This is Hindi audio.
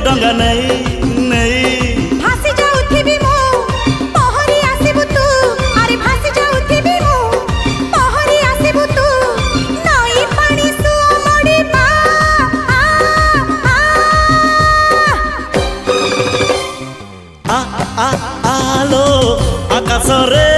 डंगा नहीं नहीं भासी जाउथिबी मु पहरी आसीबु तू अरे भासी जाउथिबी मु पहरी आसीबु तू नई पानी सु मडी पा आ आ आलो आकाश रे